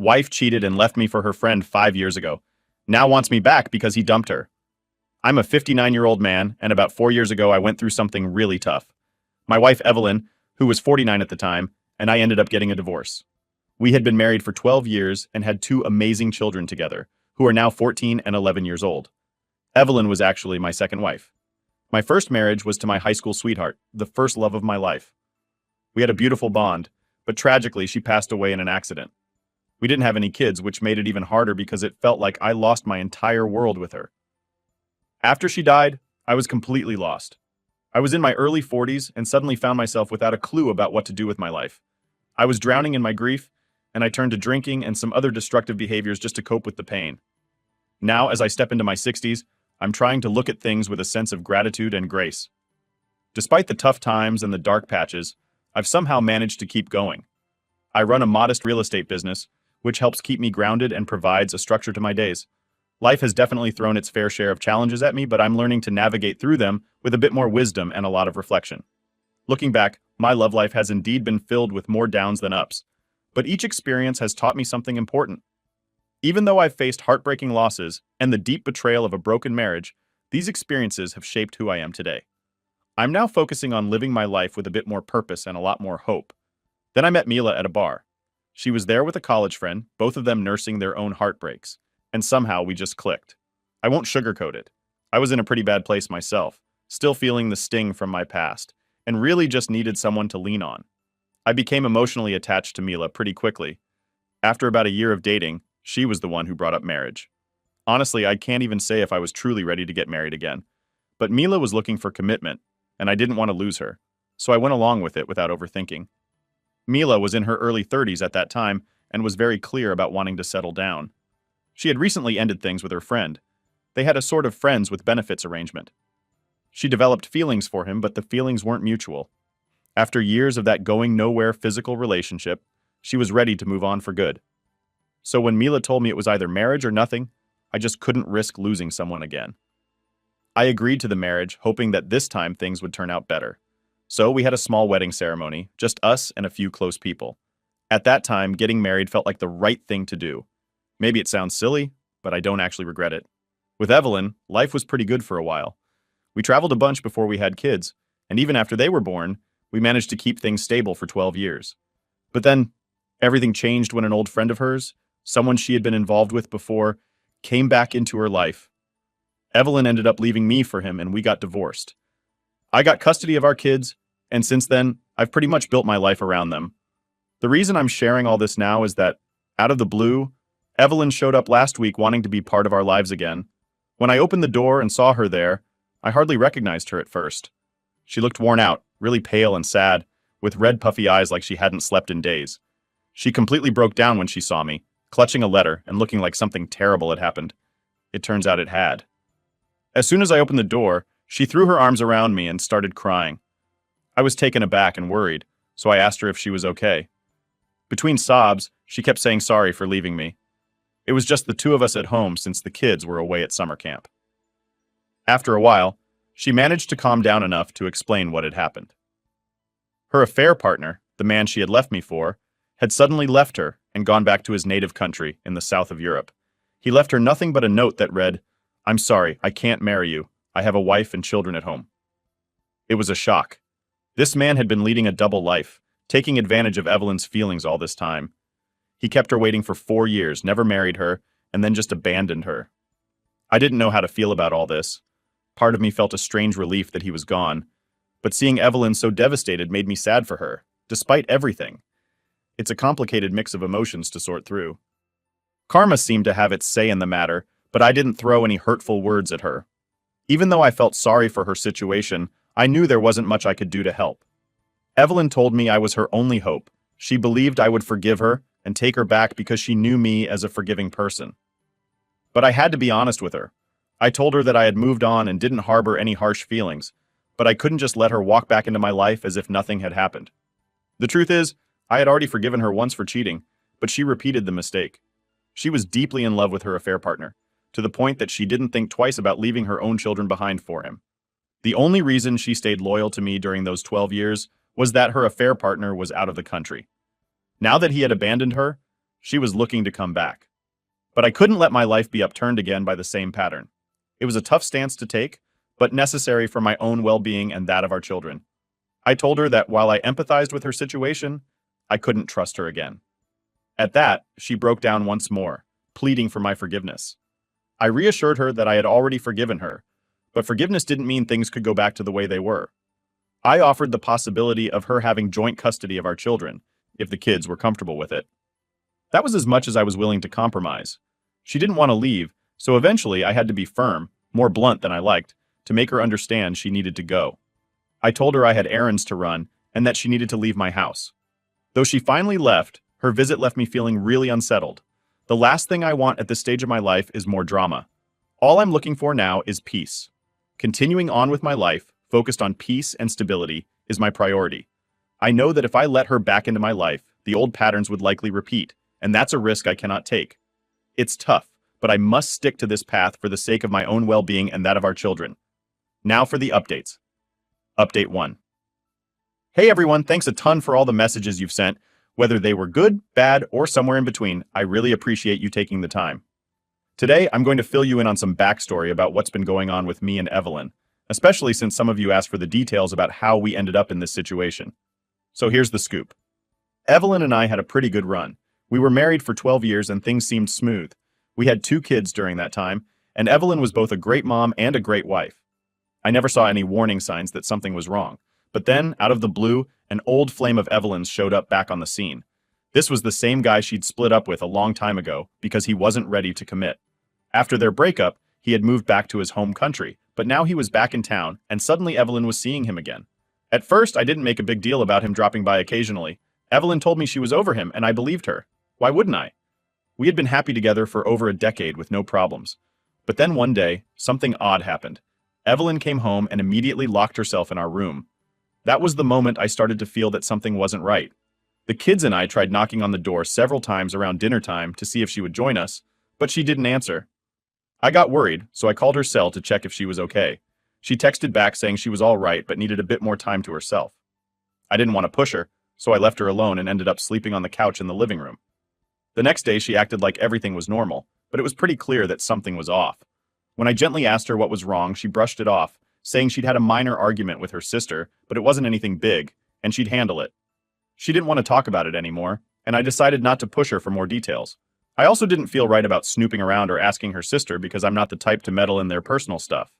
Wife cheated and left me for her friend 5 years ago. Now wants me back because he dumped her. I'm a 59-year-old man, and about 4 years ago I went through something really tough. My wife Evelyn, who was 49 at the time, and I ended up getting a divorce. We had been married for 12 years and had two amazing children together, who are now 14 and 11 years old. Evelyn was actually my second wife. My first marriage was to my high school sweetheart, the first love of my life. We had a beautiful bond, but tragically she passed away in an accident. We didn't have any kids, which made it even harder because it felt like I lost my entire world with her. After she died, I was completely lost. I was in my early 40s and suddenly found myself without a clue about what to do with my life. I was drowning in my grief, and I turned to drinking and some other destructive behaviors just to cope with the pain. Now, as I step into my 60s, I'm trying to look at things with a sense of gratitude and grace. Despite the tough times and the dark patches, I've somehow managed to keep going. I run a modest real estate business, which helps keep me grounded and provides a structure to my days. Life has definitely thrown its fair share of challenges at me, but I'm learning to navigate through them with a bit more wisdom and a lot of reflection. Looking back, my love life has indeed been filled with more downs than ups, but each experience has taught me something important. Even though I've faced heartbreaking losses and the deep betrayal of a broken marriage, these experiences have shaped who I am today. I'm now focusing on living my life with a bit more purpose and a lot more hope. Then I met Mila at a bar. She was there with a college friend, both of them nursing their own heartbreaks, and somehow we just clicked. I won't sugarcoat it. I was in a pretty bad place myself, still feeling the sting from my past, and really just needed someone to lean on. I became emotionally attached to Mila pretty quickly. After about a year of dating, she was the one who brought up marriage. Honestly, I can't even say if I was truly ready to get married again. But Mila was looking for commitment, and I didn't want to lose her, so I went along with it without overthinking. Mila was in her early 30s at that time and was very clear about wanting to settle down. She had recently ended things with her friend. They had a sort of friends with benefits arrangement. She developed feelings for him, but the feelings weren't mutual. After years of that going nowhere physical relationship, she was ready to move on for good. So when Mila told me it was either marriage or nothing, I just couldn't risk losing someone again. I agreed to the marriage, hoping that this time things would turn out better. So we had a small wedding ceremony, just us and a few close people. At that time, getting married felt like the right thing to do. Maybe it sounds silly, but I don't actually regret it. With Evelyn, life was pretty good for a while. We traveled a bunch before we had kids, and even after they were born, we managed to keep things stable for 12 years. But then, everything changed when an old friend of hers, someone she had been involved with before, came back into her life. Evelyn ended up leaving me for him, and we got divorced. I got custody of our kids, and since then, I've pretty much built my life around them. The reason I'm sharing all this now is that, out of the blue, Evelyn showed up last week wanting to be part of our lives again. When I opened the door and saw her there, I hardly recognized her at first. She looked worn out, really pale and sad, with red puffy eyes like she hadn't slept in days. She completely broke down when she saw me, clutching a letter and looking like something terrible had happened. It turns out it had. As soon as I opened the door, she threw her arms around me and started crying. I was taken aback and worried, so I asked her if she was okay. Between sobs, she kept saying sorry for leaving me. It was just the two of us at home since the kids were away at summer camp. After a while, she managed to calm down enough to explain what had happened. Her affair partner, the man she had left me for, had suddenly left her and gone back to his native country in the south of Europe. He left her nothing but a note that read, "I'm sorry, I can't marry you. I have a wife and children at home." It was a shock. This man had been leading a double life, taking advantage of Evelyn's feelings all this time. He kept her waiting for 4 years, never married her, and then just abandoned her. I didn't know how to feel about all this. Part of me felt a strange relief that he was gone, but seeing Evelyn so devastated made me sad for her, despite everything. It's a complicated mix of emotions to sort through. Karma seemed to have its say in the matter, but I didn't throw any hurtful words at her. Even though I felt sorry for her situation, I knew there wasn't much I could do to help. Evelyn told me I was her only hope. She believed I would forgive her and take her back because she knew me as a forgiving person. But I had to be honest with her. I told her that I had moved on and didn't harbor any harsh feelings, but I couldn't just let her walk back into my life as if nothing had happened. The truth is, I had already forgiven her once for cheating, but she repeated the mistake. She was deeply in love with her affair partner, to the point that she didn't think twice about leaving her own children behind for him. The only reason she stayed loyal to me during those 12 years was that her affair partner was out of the country. Now that he had abandoned her, She was looking to come back. But I couldn't let my life be upturned again by the same pattern. It was a tough stance to take, but necessary for my own well-being and that of our children. I told her that while I empathized with her situation, I couldn't trust her again. At that, she broke down once more, pleading for my forgiveness. I reassured her that I had already forgiven her, but forgiveness didn't mean things could go back to the way they were. I offered the possibility of her having joint custody of our children, if the kids were comfortable with it. That was as much as I was willing to compromise. She didn't want to leave, so eventually I had to be firm, more blunt than I liked, to make her understand she needed to go. I told her I had errands to run and that she needed to leave my house. Though she finally left, her visit left me feeling really unsettled. The last thing I want at this stage of my life is more drama. All I'm looking for now is peace. Continuing on with my life, focused on peace and stability, is my priority. I know that if I let her back into my life, the old patterns would likely repeat, and that's a risk I cannot take. It's tough, but I must stick to this path for the sake of my own well-being and that of our children. Now for the updates. Update 1. Hey everyone, thanks a ton for all the messages you've sent. Whether they were good, bad, or somewhere in between, I really appreciate you taking the time. Today, I'm going to fill you in on some backstory about what's been going on with me and Evelyn, especially since some of you asked for the details about how we ended up in this situation. So here's the scoop. Evelyn and I had a pretty good run. We were married for 12 years and things seemed smooth. We had 2 kids during that time, and Evelyn was both a great mom and a great wife. I never saw any warning signs that something was wrong. But then, out of the blue, an old flame of Evelyn's showed up back on the scene. This was the same guy she'd split up with a long time ago because he wasn't ready to commit. After their breakup, he had moved back to his home country, but now he was back in town, and suddenly Evelyn was seeing him again. At first, I didn't make a big deal about him dropping by occasionally. Evelyn told me she was over him, and I believed her. Why wouldn't I? We had been happy together for over a decade with no problems. But then one day, something odd happened. Evelyn came home and immediately locked herself in our room. That was the moment I started to feel that something wasn't right. The kids and I tried knocking on the door several times around dinner time to see if she would join us, but she didn't answer. I got worried, so I called her cell to check if she was okay. She texted back saying she was all right but needed a bit more time to herself. I didn't want to push her, so I left her alone and ended up sleeping on the couch in the living room. The next day she acted like everything was normal, but it was pretty clear that something was off. When I gently asked her what was wrong, she brushed it off, saying she'd had a minor argument with her sister, but it wasn't anything big, and she'd handle it. She didn't want to talk about it anymore, and I decided not to push her for more details. I also didn't feel right about snooping around or asking her sister because I'm not the type to meddle in their personal stuff.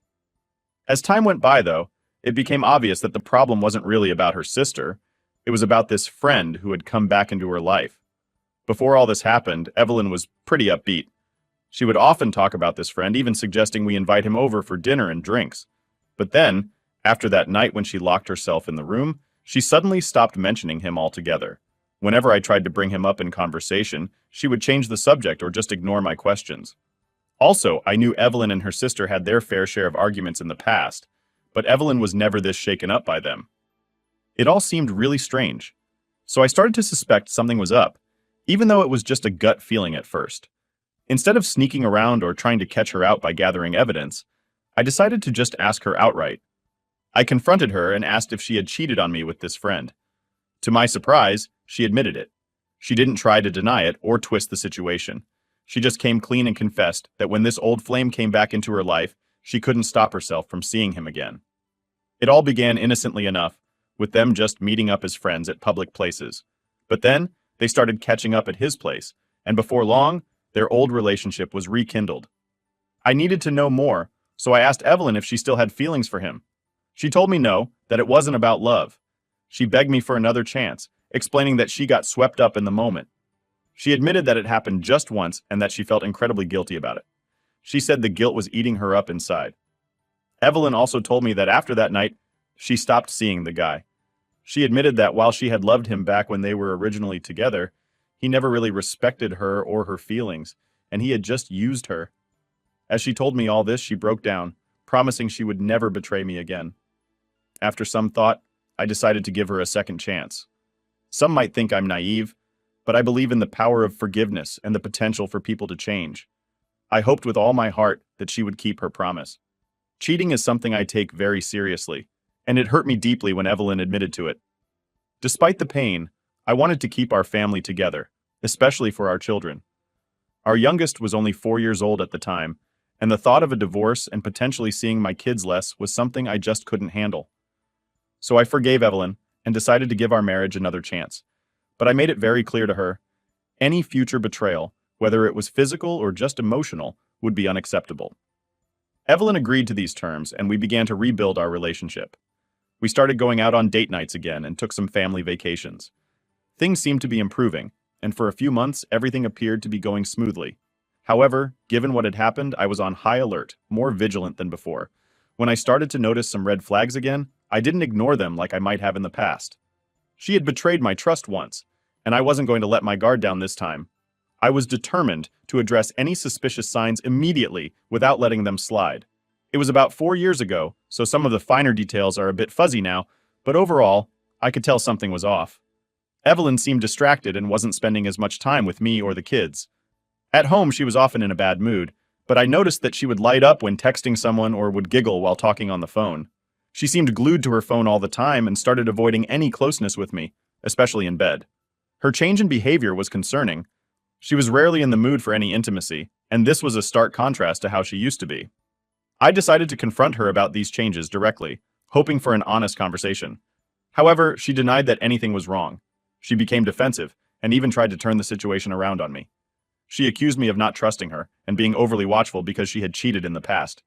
As time went by, though, it became obvious that the problem wasn't really about her sister. It was about this friend who had come back into her life. Before all this happened, Evelyn was pretty upbeat. She would often talk about this friend, even suggesting we invite him over for dinner and drinks. But then, after that night when she locked herself in the room, she suddenly stopped mentioning him altogether. Whenever I tried to bring him up in conversation, she would change the subject or just ignore my questions. Also, I knew Evelyn and her sister had their fair share of arguments in the past, but Evelyn was never this shaken up by them. It all seemed really strange. So I started to suspect something was up, even though it was just a gut feeling at first. Instead of sneaking around or trying to catch her out by gathering evidence, I decided to just ask her outright. I confronted her and asked if she had cheated on me with this friend. To my surprise, she admitted it. She didn't try to deny it or twist the situation. She just came clean and confessed that when this old flame came back into her life, she couldn't stop herself from seeing him again. It all began innocently enough, with them just meeting up as friends at public places. But then, they started catching up at his place, and before long, their old relationship was rekindled. I needed to know more, so I asked Evelyn if she still had feelings for him. She told me no, that it wasn't about love. She begged me for another chance, explaining that she got swept up in the moment. She admitted that it happened just once and that she felt incredibly guilty about it. She said the guilt was eating her up inside. Evelyn also told me that after that night, she stopped seeing the guy. She admitted that while she had loved him back when they were originally together, he never really respected her or her feelings, and he had just used her. As she told me all this, she broke down, promising she would never betray me again. After some thought, I decided to give her a second chance. Some might think I'm naive, but I believe in the power of forgiveness and the potential for people to change. I hoped with all my heart that she would keep her promise. Cheating is something I take very seriously, and it hurt me deeply when Evelyn admitted to it. Despite the pain, I wanted to keep our family together, especially for our children. Our youngest was only 4 years old at the time, and the thought of a divorce and potentially seeing my kids less was something I just couldn't handle. So I forgave Evelyn and decided to give our marriage another chance. But I made it very clear to her, any future betrayal, whether it was physical or just emotional, would be unacceptable. Evelyn agreed to these terms, and we began to rebuild our relationship. We started going out on date nights again and took some family vacations. Things seemed to be improving, and for a few months, everything appeared to be going smoothly. However, given what had happened, I was on high alert, more vigilant than before. When I started to notice some red flags again, I didn't ignore them like I might have in the past. She had betrayed my trust once, and I wasn't going to let my guard down this time. I was determined to address any suspicious signs immediately without letting them slide. It was about 4 years ago, so some of the finer details are a bit fuzzy now, but overall, I could tell something was off. Evelyn seemed distracted and wasn't spending as much time with me or the kids. At home, she was often in a bad mood, but I noticed that she would light up when texting someone or would giggle while talking on the phone. She seemed glued to her phone all the time and started avoiding any closeness with me, especially in bed. Her change in behavior was concerning. She was rarely in the mood for any intimacy, and this was a stark contrast to how she used to be. I decided to confront her about these changes directly, hoping for an honest conversation. However, she denied that anything was wrong. She became defensive and even tried to turn the situation around on me. She accused me of not trusting her and being overly watchful because she had cheated in the past.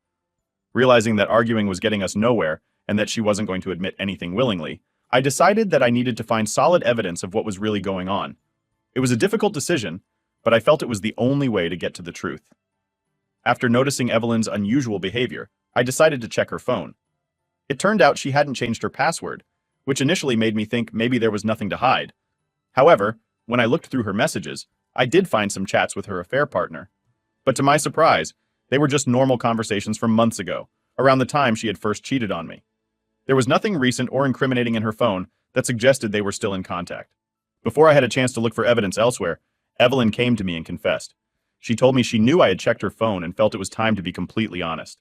Realizing that arguing was getting us nowhere and that she wasn't going to admit anything willingly, I decided that I needed to find solid evidence of what was really going on. It was a difficult decision, but I felt it was the only way to get to the truth. After noticing Evelyn's unusual behavior, I decided to check her phone. It turned out she hadn't changed her password, which initially made me think maybe there was nothing to hide. However, when I looked through her messages, I did find some chats with her affair partner. But to my surprise, they were just normal conversations from months ago, around the time she had first cheated on me. There was nothing recent or incriminating in her phone that suggested they were still in contact. Before I had a chance to look for evidence elsewhere, Evelyn came to me and confessed. She told me she knew I had checked her phone and felt it was time to be completely honest.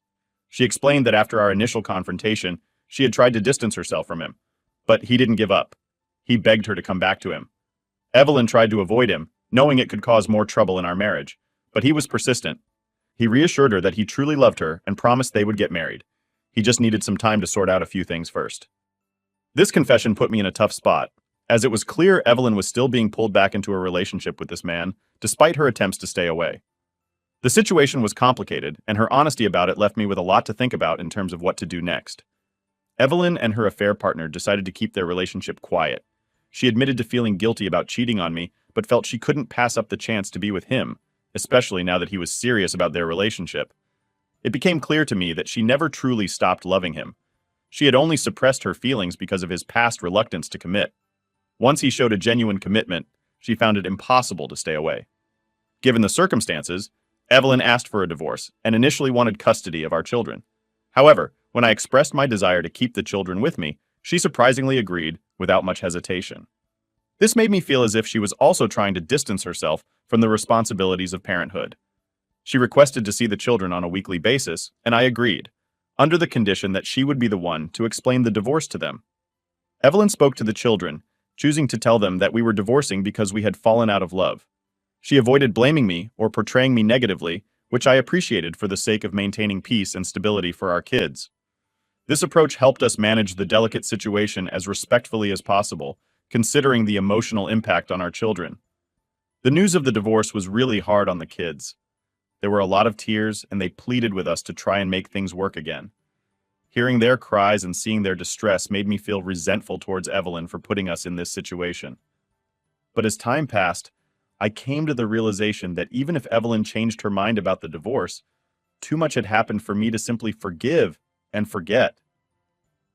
She explained that after our initial confrontation, she had tried to distance herself from him, but he didn't give up. He begged her to come back to him. Evelyn tried to avoid him, knowing it could cause more trouble in our marriage, but he was persistent. He reassured her that he truly loved her and promised they would get married. He just needed some time to sort out a few things first. This confession put me in a tough spot, as it was clear Evelyn was still being pulled back into a relationship with this man, despite her attempts to stay away. The situation was complicated, and her honesty about it left me with a lot to think about in terms of what to do next. Evelyn and her affair partner decided to keep their relationship quiet. She admitted to feeling guilty about cheating on me, but felt she couldn't pass up the chance to be with him, especially now that he was serious about their relationship. It became clear to me that she never truly stopped loving him. She had only suppressed her feelings because of his past reluctance to commit. Once he showed a genuine commitment, she found it impossible to stay away. Given the circumstances, Evelyn asked for a divorce and initially wanted custody of our children. However, when I expressed my desire to keep the children with me, she surprisingly agreed without much hesitation. This made me feel as if she was also trying to distance herself from the responsibilities of parenthood. She requested to see the children on a weekly basis, and I agreed, under the condition that she would be the one to explain the divorce to them. Evelyn spoke to the children, choosing to tell them that we were divorcing because we had fallen out of love. She avoided blaming me or portraying me negatively, which I appreciated for the sake of maintaining peace and stability for our kids. This approach helped us manage the delicate situation as respectfully as possible, considering the emotional impact on our children. The news of the divorce was really hard on the kids. There were a lot of tears, and they pleaded with us to try and make things work again. Hearing their cries and seeing their distress made me feel resentful towards Evelyn for putting us in this situation. But as time passed, I came to the realization that even if Evelyn changed her mind about the divorce, too much had happened for me to simply forgive and forget.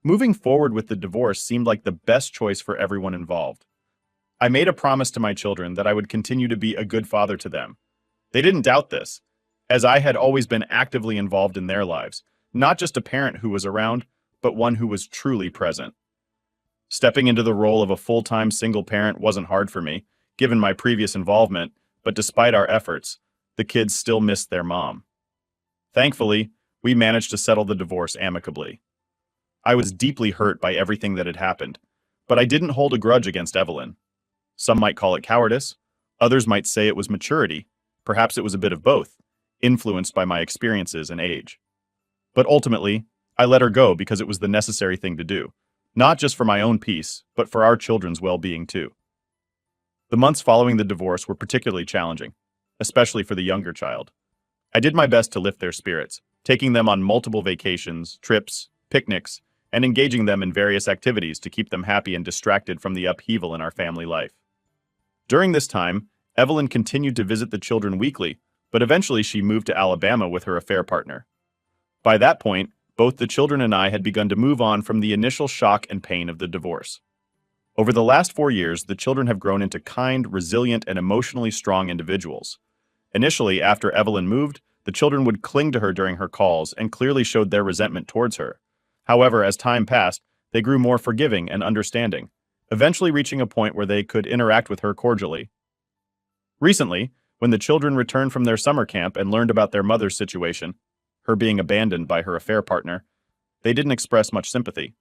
Moving forward with the divorce seemed like the best choice for everyone involved. I made a promise to my children that I would continue to be a good father to them. They didn't doubt this, as I had always been actively involved in their lives, not just a parent who was around, but one who was truly present. Stepping into the role of a full-time single parent wasn't hard for me, given my previous involvement, but despite our efforts, the kids still missed their mom. Thankfully, we managed to settle the divorce amicably. I was deeply hurt by everything that had happened, but I didn't hold a grudge against Evelyn. Some might call it cowardice, Others might say it was maturity. Perhaps it was a bit of both, influenced by my experiences and age. But ultimately, I let her go because it was the necessary thing to do, not just for my own peace, but for our children's well-being too. The months following the divorce were particularly challenging, especially for the younger child. I did my best to lift their spirits, taking them on multiple vacations, trips, picnics, and engaging them in various activities to keep them happy and distracted from the upheaval in our family life. During this time, Evelyn continued to visit the children weekly, but eventually she moved to Alabama with her affair partner. By that point, both the children and I had begun to move on from the initial shock and pain of the divorce. Over the last 4 years, the children have grown into kind, resilient, and emotionally strong individuals. Initially, after Evelyn moved, the children would cling to her during her calls and clearly showed their resentment towards her. However, as time passed, they grew more forgiving and understanding, eventually reaching a point where they could interact with her cordially. Recently, when the children returned from their summer camp and learned about their mother's situation, her being abandoned by her affair partner, they didn't express much sympathy.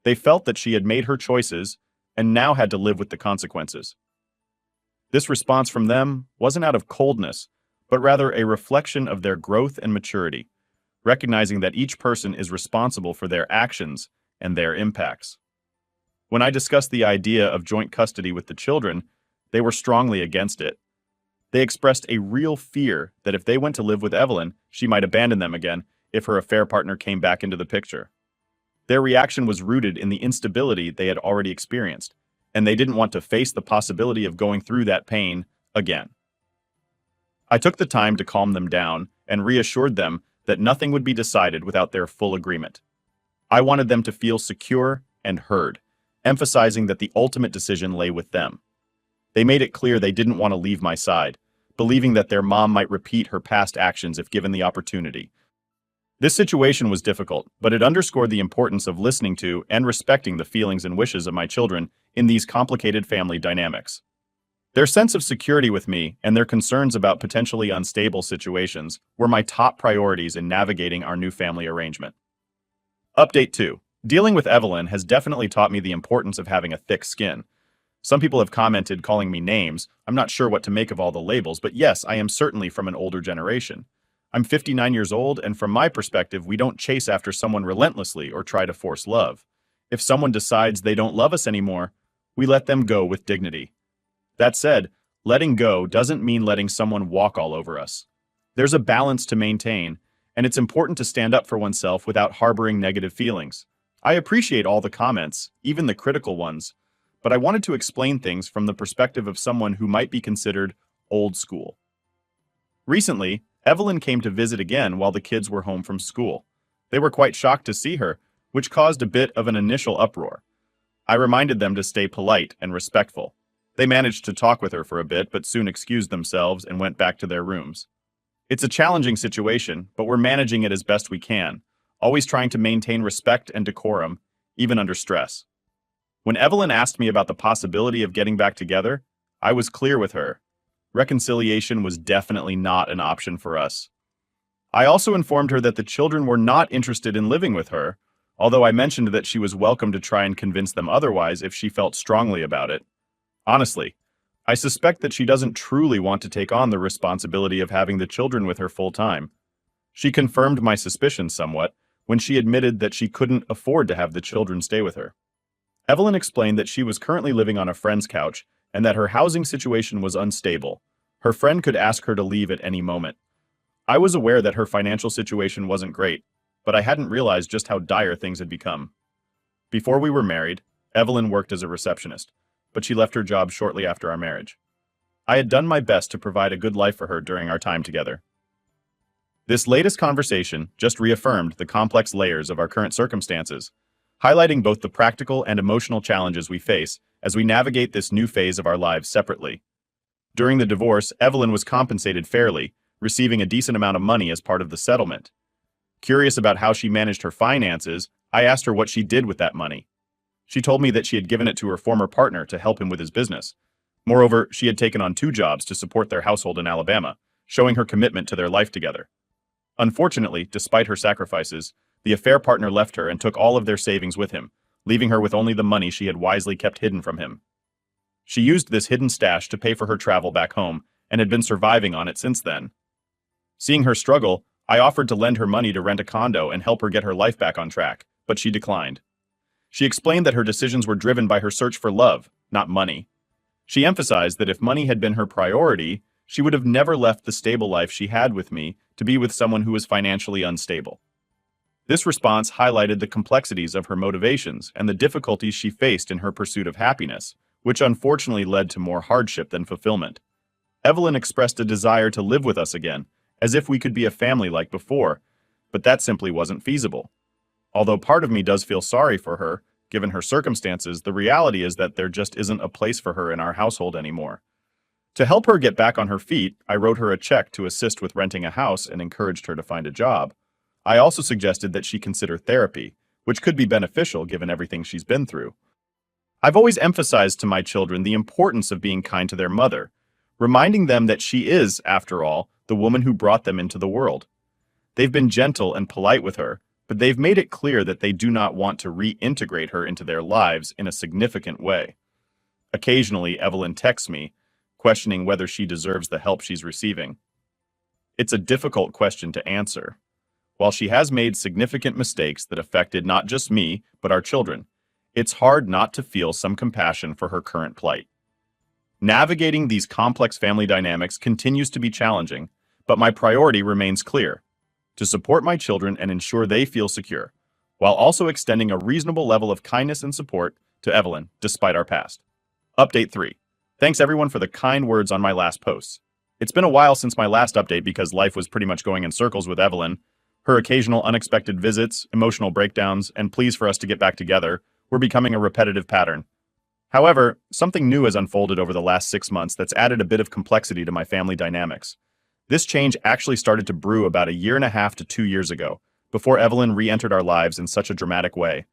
They felt that she had made her choices and now had to live with the consequences. This response from them wasn't out of coldness, but rather a reflection of their growth and maturity, recognizing that each person is responsible for their actions and their impacts. When I discussed the idea of joint custody with the children, they were strongly against it. They expressed a real fear that if they went to live with Evelyn, she might abandon them again if her affair partner came back into the picture. Their reaction was rooted in the instability they had already experienced, and they didn't want to face the possibility of going through that pain again. I took the time to calm them down and reassured them that nothing would be decided without their full agreement. I wanted them to feel secure and heard, emphasizing that the ultimate decision lay with them. They made it clear they didn't want to leave my side, believing that their mom might repeat her past actions if given the opportunity. This situation was difficult, but it underscored the importance of listening to and respecting the feelings and wishes of my children in these complicated family dynamics. Their sense of security with me and their concerns about potentially unstable situations were my top priorities in navigating our new family arrangement. Update 2. Dealing with Evelyn has definitely taught me the importance of having a thick skin. Some people have commented calling me names. I'm not sure what to make of all the labels, but yes, I am certainly from an older generation. I'm 59 years old, and from my perspective, we don't chase after someone relentlessly or try to force love. If someone decides they don't love us anymore, we let them go with dignity. That said, letting go doesn't mean letting someone walk all over us. There's a balance to maintain, and it's important to stand up for oneself without harboring negative feelings. I appreciate all the comments, even the critical ones, but I wanted to explain things from the perspective of someone who might be considered old school. Recently, Evelyn came to visit again while the kids were home from school. They were quite shocked to see her, which caused a bit of an initial uproar. I reminded them to stay polite and respectful. They managed to talk with her for a bit, but soon excused themselves and went back to their rooms. It's a challenging situation, but we're managing it as best we can, always trying to maintain respect and decorum, even under stress. When Evelyn asked me about the possibility of getting back together, I was clear with her. Reconciliation was definitely not an option for us. I also informed her that the children were not interested in living with her, although I mentioned that she was welcome to try and convince them otherwise if she felt strongly about it. Honestly, I suspect that she doesn't truly want to take on the responsibility of having the children with her full time. She confirmed my suspicions somewhat when she admitted that she couldn't afford to have the children stay with her. Evelyn explained that she was currently living on a friend's couch and that her housing situation was unstable. Her friend could ask her to leave at any moment. I was aware that her financial situation wasn't great, but I hadn't realized just how dire things had become. Before we were married, Evelyn worked as a receptionist, but she left her job shortly after our marriage. I had done my best to provide a good life for her during our time together. This latest conversation just reaffirmed the complex layers of our current circumstances, highlighting both the practical and emotional challenges we face as we navigate this new phase of our lives separately. During the divorce, Evelyn was compensated fairly, receiving a decent amount of money as part of the settlement. Curious about how she managed her finances, I asked her what she did with that money. She told me that she had given it to her former partner to help him with his business. Moreover, she had taken on 2 jobs to support their household in Alabama, showing her commitment to their life together. Unfortunately, despite her sacrifices, the affair partner left her and took all of their savings with him, leaving her with only the money she had wisely kept hidden from him. She used this hidden stash to pay for her travel back home and had been surviving on it since then. Seeing her struggle, I offered to lend her money to rent a condo and help her get her life back on track, but she declined. She explained that her decisions were driven by her search for love, not money. She emphasized that if money had been her priority, she would have never left the stable life she had with me to be with someone who was financially unstable. This response highlighted the complexities of her motivations and the difficulties she faced in her pursuit of happiness, which unfortunately led to more hardship than fulfillment. Evelyn expressed a desire to live with us again, as if we could be a family like before, but that simply wasn't feasible. Although part of me does feel sorry for her, given her circumstances, the reality is that there just isn't a place for her in our household anymore. To help her get back on her feet, I wrote her a check to assist with renting a house and encouraged her to find a job. I also suggested that she consider therapy, which could be beneficial given everything she's been through. I've always emphasized to my children the importance of being kind to their mother, reminding them that she is, after all, the woman who brought them into the world. They've been gentle and polite with her, but they've made it clear that they do not want to reintegrate her into their lives in a significant way. Occasionally, Evelyn texts me, questioning whether she deserves the help she's receiving. It's a difficult question to answer. While she has made significant mistakes that affected not just me, but our children, it's hard not to feel some compassion for her current plight. Navigating these complex family dynamics continues to be challenging, but my priority remains clear: to support my children and ensure they feel secure, while also extending a reasonable level of kindness and support to Evelyn, despite our past. Update 3. Thanks everyone for the kind words on my last posts. It's been a while since my last update because life was pretty much going in circles with Evelyn. Her occasional unexpected visits, emotional breakdowns, and pleas for us to get back together were becoming a repetitive pattern. However, something new has unfolded over the last 6 months that's added a bit of complexity to my family dynamics. This change actually started to brew about 1.5 to 2 years ago, before Evelyn re-entered our lives in such a dramatic way.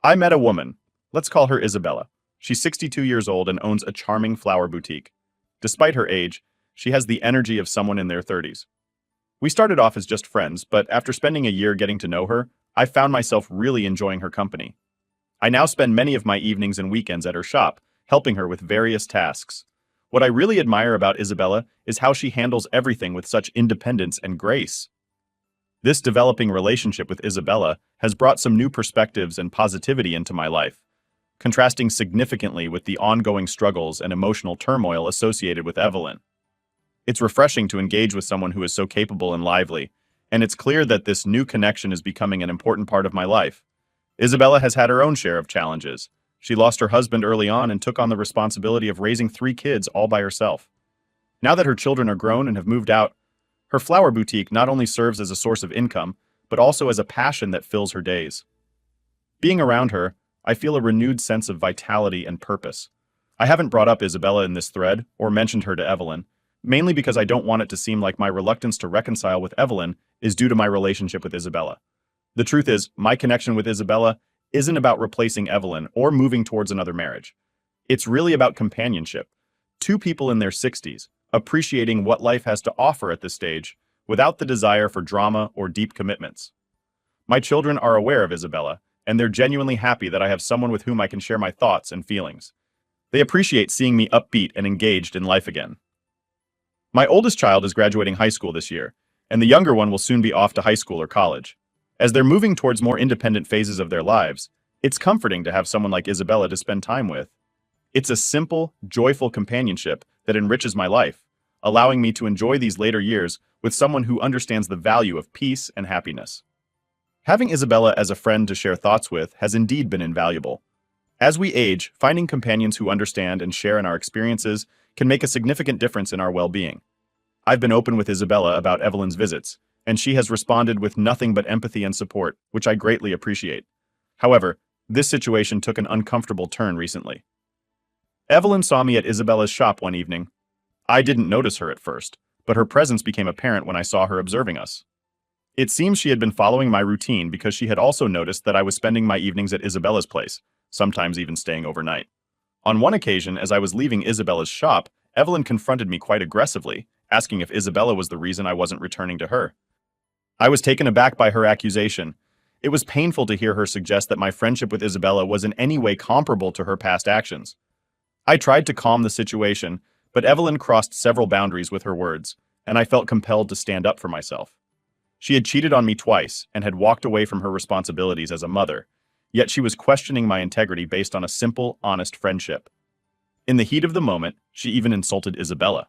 I met a woman. Let's call her Isabella. She's 62 years old and owns a charming flower boutique. Despite her age, she has the energy of someone in their 30s. We started off as just friends, but after spending a year getting to know her, I found myself really enjoying her company. I now spend many of my evenings and weekends at her shop, helping her with various tasks. What I really admire about Isabella is how she handles everything with such independence and grace. This developing relationship with Isabella has brought some new perspectives and positivity into my life, contrasting significantly with the ongoing struggles and emotional turmoil associated with Evelyn. It's refreshing to engage with someone who is so capable and lively, and it's clear that this new connection is becoming an important part of my life. Isabella has had her own share of challenges. She lost her husband early on and took on the responsibility of raising 3 kids all by herself. Now that her children are grown and have moved out, her flower boutique not only serves as a source of income, but also as a passion that fills her days. Being around her, I feel a renewed sense of vitality and purpose. I haven't brought up Isabella in this thread or mentioned her to Evelyn, mainly because I don't want it to seem like my reluctance to reconcile with Evelyn is due to my relationship with Isabella. The truth is, my connection with Isabella isn't about replacing Evelyn or moving towards another marriage. It's really about companionship. 2 people in their 60s, appreciating what life has to offer at this stage, without the desire for drama or deep commitments. My children are aware of Isabella, and they're genuinely happy that I have someone with whom I can share my thoughts and feelings. They appreciate seeing me upbeat and engaged in life again. My oldest child is graduating high school this year, and the younger one will soon be off to high school or college. As they're moving towards more independent phases of their lives, it's comforting to have someone like Isabella to spend time with. It's a simple, joyful companionship that enriches my life, allowing me to enjoy these later years with someone who understands the value of peace and happiness. Having Isabella as a friend to share thoughts with has indeed been invaluable. As we age, finding companions who understand and share in our experiences can make a significant difference in our well-being. I've been open with Isabella about Evelyn's visits, and she has responded with nothing but empathy and support, which I greatly appreciate. However, this situation took an uncomfortable turn recently. Evelyn saw me at Isabella's shop one evening. I didn't notice her at first, but her presence became apparent when I saw her observing us. It seems she had been following my routine because she had also noticed that I was spending my evenings at Isabella's place, sometimes even staying overnight. On one occasion, as I was leaving Isabella's shop, Evelyn confronted me quite aggressively, asking if Isabella was the reason I wasn't returning to her. I was taken aback by her accusation. It was painful to hear her suggest that my friendship with Isabella was in any way comparable to her past actions. I tried to calm the situation, but Evelyn crossed several boundaries with her words, and I felt compelled to stand up for myself. She had cheated on me twice and had walked away from her responsibilities as a mother, yet she was questioning my integrity based on a simple, honest friendship. In the heat of the moment, she even insulted Isabella.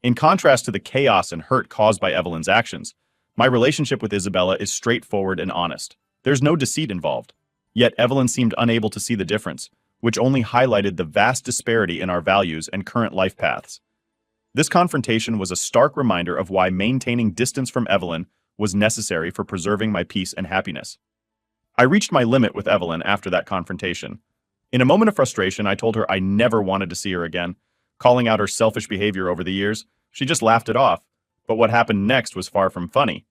In contrast to the chaos and hurt caused by Evelyn's actions, my relationship with Isabella is straightforward and honest. There's no deceit involved. Yet Evelyn seemed unable to see the difference, which only highlighted the vast disparity in our values and current life paths. This confrontation was a stark reminder of why maintaining distance from Evelyn was necessary for preserving my peace and happiness. I reached my limit with Evelyn after that confrontation. In a moment of frustration, I told her I never wanted to see her again, calling out her selfish behavior over the years. She just laughed it off, but what happened next was far from funny.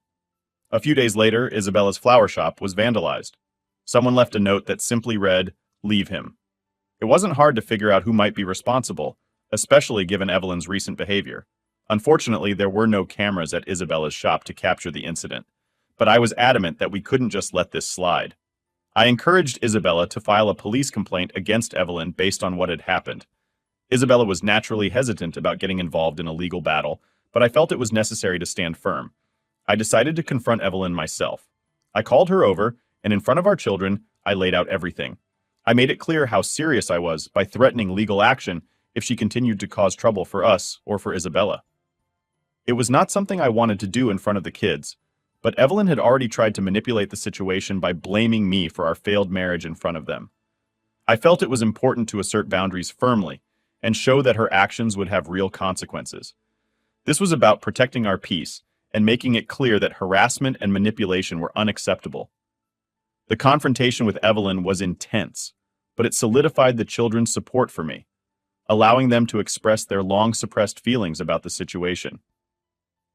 A few days later, Isabella's flower shop was vandalized. Someone left a note that simply read, "Leave him." It wasn't hard to figure out who might be responsible, especially given Evelyn's recent behavior. Unfortunately, there were no cameras at Isabella's shop to capture the incident, but I was adamant that we couldn't just let this slide. I encouraged Isabella to file a police complaint against Evelyn based on what had happened. Isabella was naturally hesitant about getting involved in a legal battle, but I felt it was necessary to stand firm. I decided to confront Evelyn myself. I called her over, and in front of our children, I laid out everything. I made it clear how serious I was by threatening legal action if she continued to cause trouble for us or for Isabella. It was not something I wanted to do in front of the kids, but Evelyn had already tried to manipulate the situation by blaming me for our failed marriage in front of them. I felt it was important to assert boundaries firmly and show that her actions would have real consequences. This was about protecting our peace and making it clear that harassment and manipulation were unacceptable. The confrontation with Evelyn was intense, but it solidified the children's support for me, allowing them to express their long-suppressed feelings about the situation.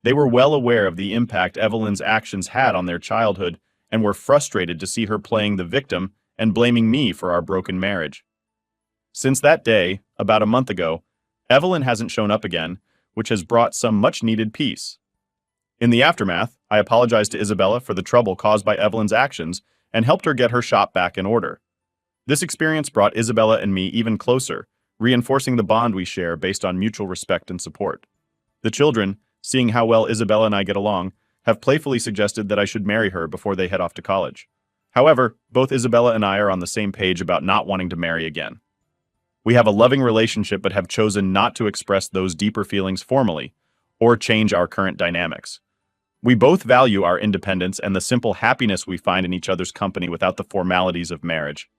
They were well aware of the impact Evelyn's actions had on their childhood and were frustrated to see her playing the victim and blaming me for our broken marriage. Since that day, about a month ago, Evelyn hasn't shown up again, which has brought some much-needed peace. In the aftermath, I apologized to Isabella for the trouble caused by Evelyn's actions and helped her get her shop back in order. This experience brought Isabella and me even closer, reinforcing the bond we share based on mutual respect and support. The children, seeing how well Isabella and I get along, have playfully suggested that I should marry her before they head off to college. However, both Isabella and I are on the same page about not wanting to marry again. We have a loving relationship but have chosen not to express those deeper feelings formally or change our current dynamics. We both value our independence and the simple happiness we find in each other's company without the formalities of marriage.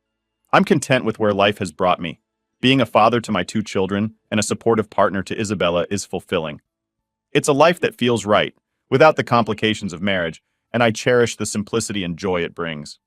I'm content with where life has brought me. Being a father to my 2 children and a supportive partner to Isabella is fulfilling. It's a life that feels right, without the complications of marriage, and I cherish the simplicity and joy it brings.